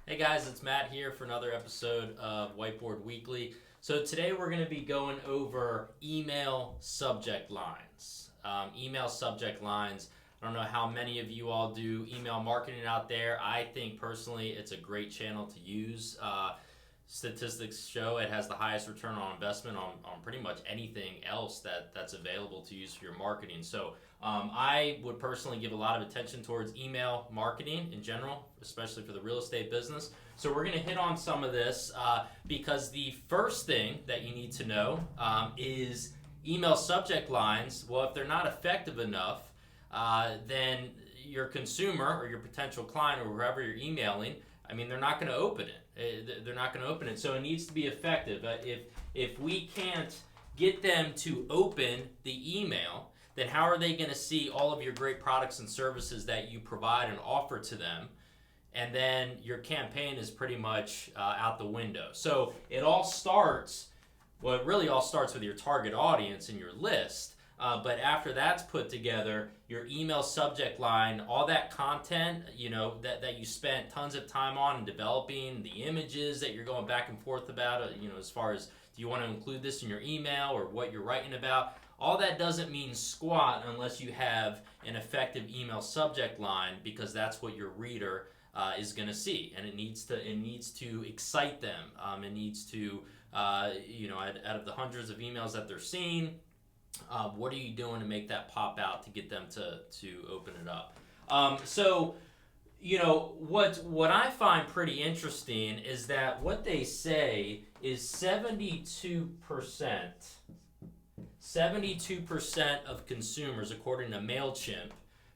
Hey guys, it's Matt here for another episode of Whiteboard Weekly. So today we're going to be going over email subject lines. Email subject lines. I don't know how many of you all do email marketing out there. I think personally it's a great channel to use. Statistics show it has the highest return on investment on pretty much anything else that's available to use for your marketing. So I would personally give a lot of attention towards email marketing in general, especially for the real estate business. So we're going to hit on some of this because the first thing that you need to know is email subject lines. Well, if they're not effective enough, then your consumer or your potential client or whoever you're emailing, I mean, they're not going to open it. They're not going to open it. So it needs to be effective. If we can't get them to open the email, then how are they going to see all of your great products and services that you provide and offer to them? And then your campaign is pretty much out the window. So it really all starts with your target audience and your list. But after that's put together, your email subject line, all that content, that you spent tons of time on and developing, the images that you're going back and forth about, as far as do you want to include this in your email or what you're writing about, all that doesn't mean squat unless you have an effective email subject line, because that's what your reader is going to see, and it needs to excite them. It needs to, out of the hundreds of emails that they're seeing, what are you doing to make that pop out to get them to open it up? What I find pretty interesting is that what they say is 72% of consumers, according to MailChimp,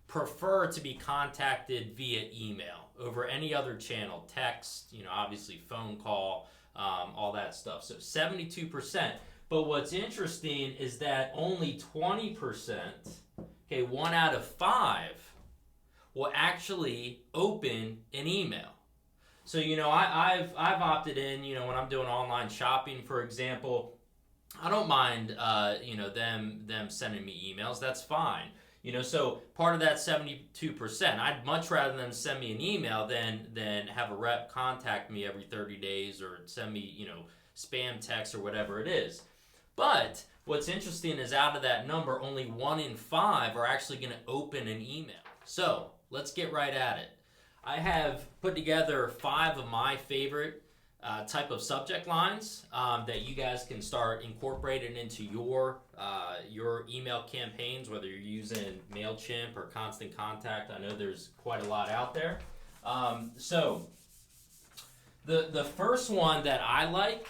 prefer to be contacted via email over any other channel, text, obviously phone call, all that stuff. So 72%. But what's interesting is that only 20%, okay, 1 out of 5, will actually open an email. So, I've opted in, when I'm doing online shopping, for example, I don't mind, them sending me emails. That's fine. So part of that 72%, I'd much rather them send me an email than have a rep contact me every 30 days or send me, spam text or whatever it is. But what's interesting is out of that number, only 1 in 5 are actually going to open an email. So let's get right at it. I have put together 5 of my favorite type of subject lines that you guys can start incorporating into your email campaigns, whether you're using MailChimp or Constant Contact. I know there's quite a lot out there. So the first one that I like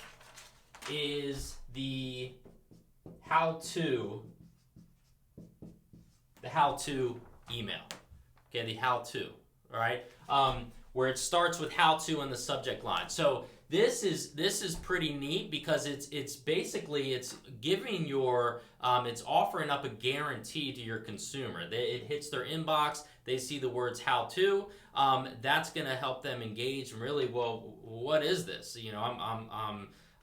is the how-to email. Okay, the how-to, all right? Where it starts with how-to in the subject line. So this is pretty neat because it's basically giving it's offering up a guarantee to your consumer. It hits their inbox, they see the words how-to. That's going to help them engage and really, well, what is this?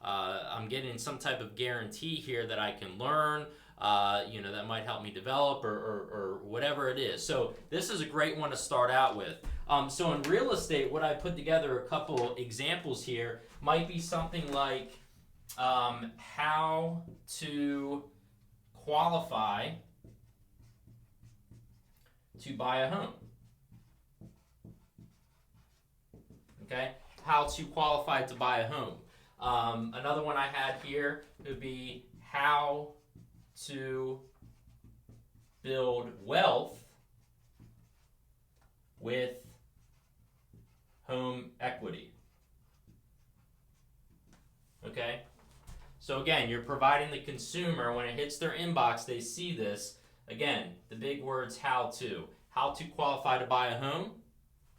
I'm getting some type of guarantee here that I can learn, that might help me develop or whatever it is. So this is a great one to start out with. So in real estate, what I put together, a couple examples here, might be something like how to qualify to buy a home. Okay? How to qualify to buy a home. Another one I had here would be how to build wealth with home equity. Okay? So again, you're providing the consumer, when it hits their inbox, they see this. Again, the big words how to qualify to buy a home.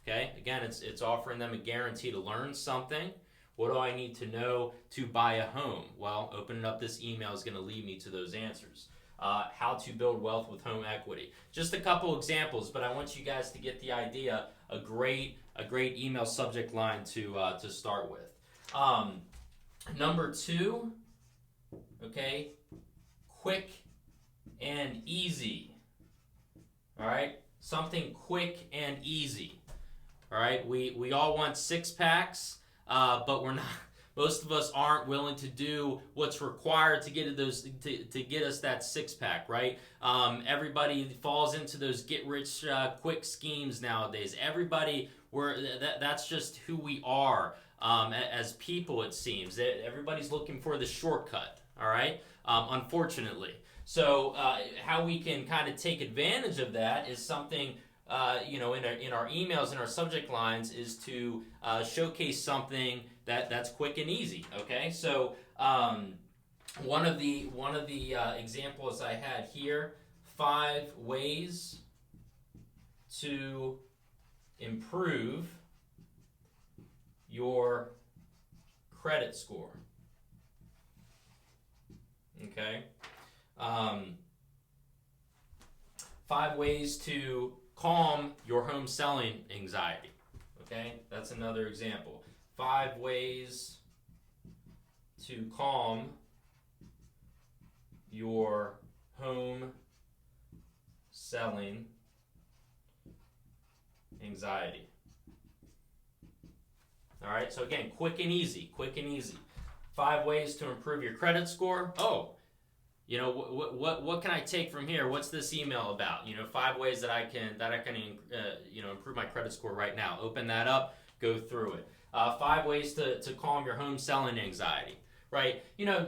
Okay? Again, it's offering them a guarantee to learn something. What do I need to know to buy a home? Well, opening up this email is going to lead me to those answers. How to build wealth with home equity. Just a couple examples, but I want you guys to get the idea. A great email subject line to start with. Number 2, okay, quick and easy. All right, something quick and easy. All right, we all want six packs, but we're not. Most of us aren't willing to do what's required to get those to get us that six pack, right? Everybody falls into those get rich quick schemes nowadays. Everybody, that's just who we are as people. It seems that everybody's looking for the shortcut. All right, unfortunately. So how we can kind of take advantage of that is something. In our emails and our subject lines is to showcase something that's quick and easy. Okay, so one of the examples I had here: 5 ways to improve your credit score. Okay, 5 ways to calm your home selling anxiety. Okay, that's another example. 5 ways to calm your home selling anxiety. All right, so again, quick and easy, 5 ways to improve your credit score. Oh, what can I take from here? What's this email about? 5 ways that I can improve my credit score right now. Open that up, go through it. 5 ways to calm your home selling anxiety. Right?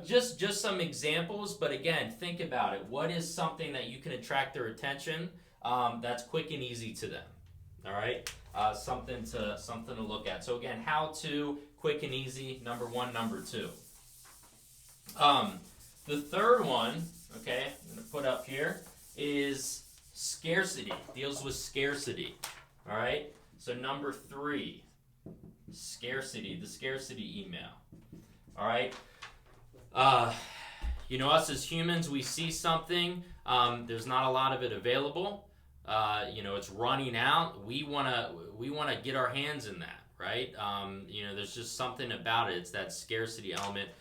Just some examples, but again, think about it. What is something that you can attract their attention that's quick and easy to them? All right, something to look at. So again, how to, quick and easy. Number 1, number 2. The third one, okay, I'm going to put up here, is scarcity. Deals with scarcity. All right? So number 3, scarcity, the scarcity email. All right? Us as humans, we see something, there's not a lot of it available. It's running out. We want to get our hands in that, right? There's just something about it. It's that scarcity element.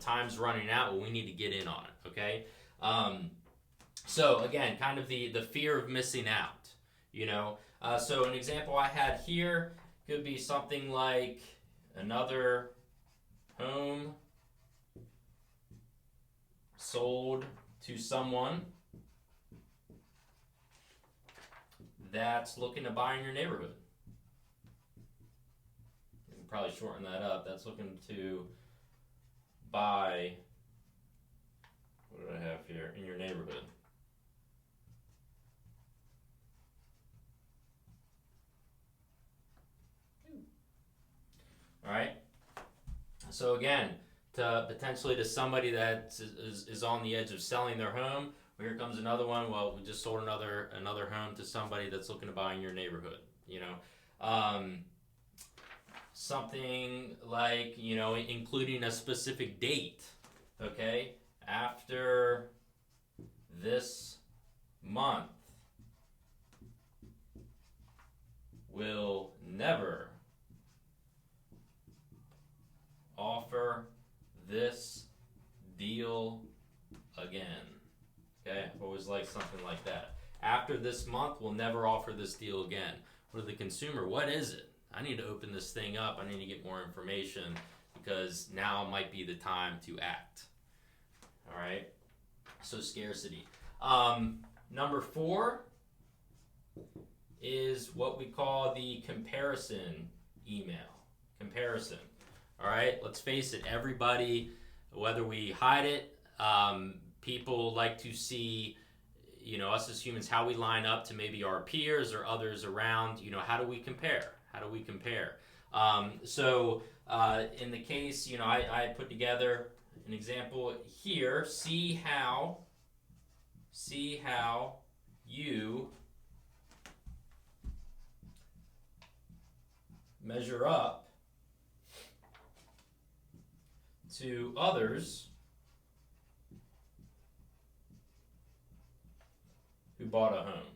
Time's running out, well, we need to get in on it, okay? So again, kind of the fear of missing out, So an example I had here could be something like another home sold to someone that's looking to buy in your neighborhood. Probably shorten that up. That's looking to buy, what do I have here, in your neighborhood. All right. So again, potentially to somebody that is on the edge of selling their home, here comes another one. Well, we just sold another home to somebody that's looking to buy in your neighborhood. Something like, including a specific date, okay? After this month, we'll never offer this deal again. Okay, I've always liked something like that. After this month, we'll never offer this deal again. For the consumer, what is it? I need to open this thing up. I need to get more information because now might be the time to act. All right. So scarcity. Number 4 is what we call the comparison email. Comparison. All right. Let's face it. Everybody, whether we hide it, people like to see, us as humans, how we line up to maybe our peers or others around. How do we compare? In the case, I put together an example here. See how you measure up to others who bought a home.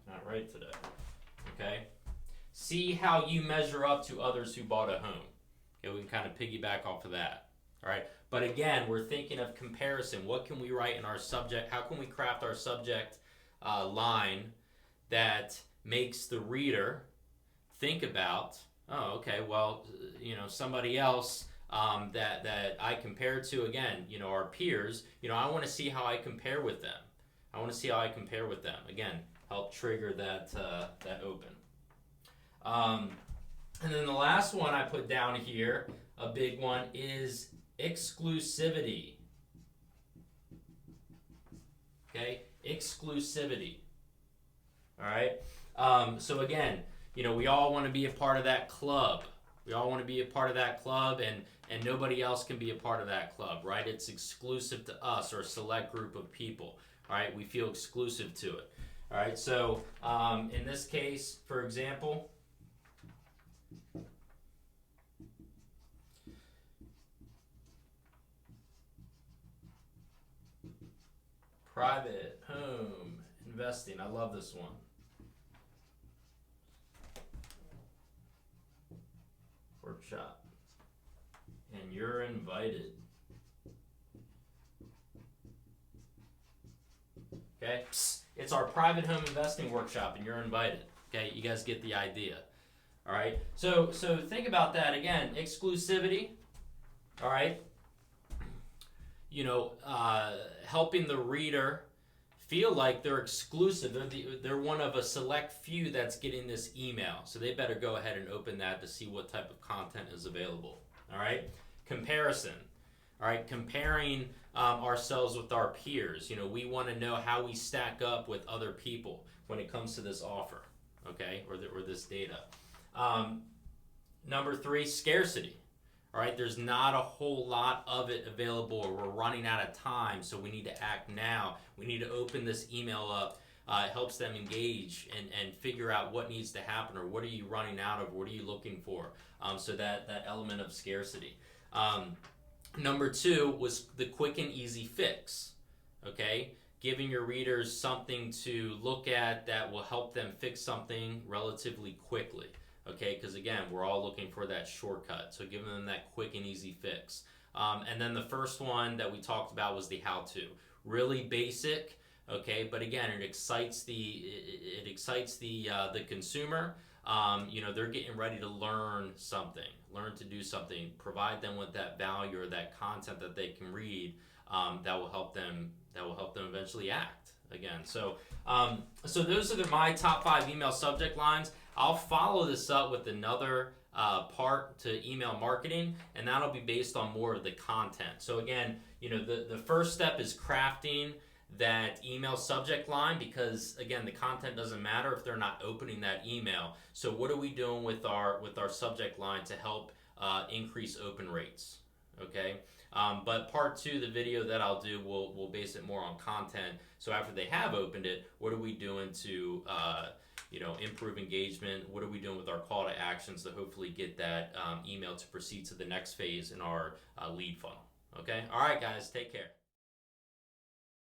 Not right today. Okay? See how you measure up to others who bought a home. Okay, we can kind of piggyback off of that. All right? But again, we're thinking of comparison. What can we write in our subject? How can we craft our subject line that makes the reader think about, oh, okay, well, somebody else that I compare to, again, our peers, I want to see how I compare with them. I want to see how I compare with them. Again, help trigger that open. And then the last one I put down here, a big one, is exclusivity. Okay, exclusivity. All right. So again, we all want to be a part of that club. We all want to be a part of that club, and nobody else can be a part of that club, right? It's exclusive to us or a select group of people. All right, we feel exclusive to it. All right, so in this case, for example, private home investing. I love this one. Workshop. And you're invited. Okay? It's our private home investing workshop and you're invited. Okay? You guys get the idea. All right? So think about that again. Exclusivity. All right? Helping the reader feel like they're exclusive. They're one of a select few that's getting this email. So they better go ahead and open that to see what type of content is available. All right? Comparison. All right? Comparing ourselves with our peers. We want to know how we stack up with other people when it comes to this offer. Okay? Or this data. Number 3, scarcity. All right, there's not a whole lot of it available, or we're running out of time, so we need to act now. We need to open this email up. It helps them engage and figure out what needs to happen, or what are you running out of, what are you looking for, so that element of scarcity. Number 2 was the quick and easy fix, okay? Giving your readers something to look at that will help them fix something relatively quickly. Okay, because again, we're all looking for that shortcut. So giving them that quick and easy fix. And then the first one that we talked about was the how-to. Really basic, okay, but again, it excites the consumer. They're getting ready to learn something, learn to do something. Provide them with that value or that content that they can read that will help them eventually act. Again, so those are my top 5 email subject lines. I'll follow this up with another part to email marketing, and that'll be based on more of the content. So again, the first step is crafting that email subject line, because again, the content doesn't matter if they're not opening that email. So what are we doing with our subject line to help increase open rates? Okay. But part 2, the video that I'll do, will base it more on content. So after they have opened it, what are we doing to improve engagement? What are we doing with our call to actions to hopefully get that email to proceed to the next phase in our lead funnel? Okay. All right, guys, take care.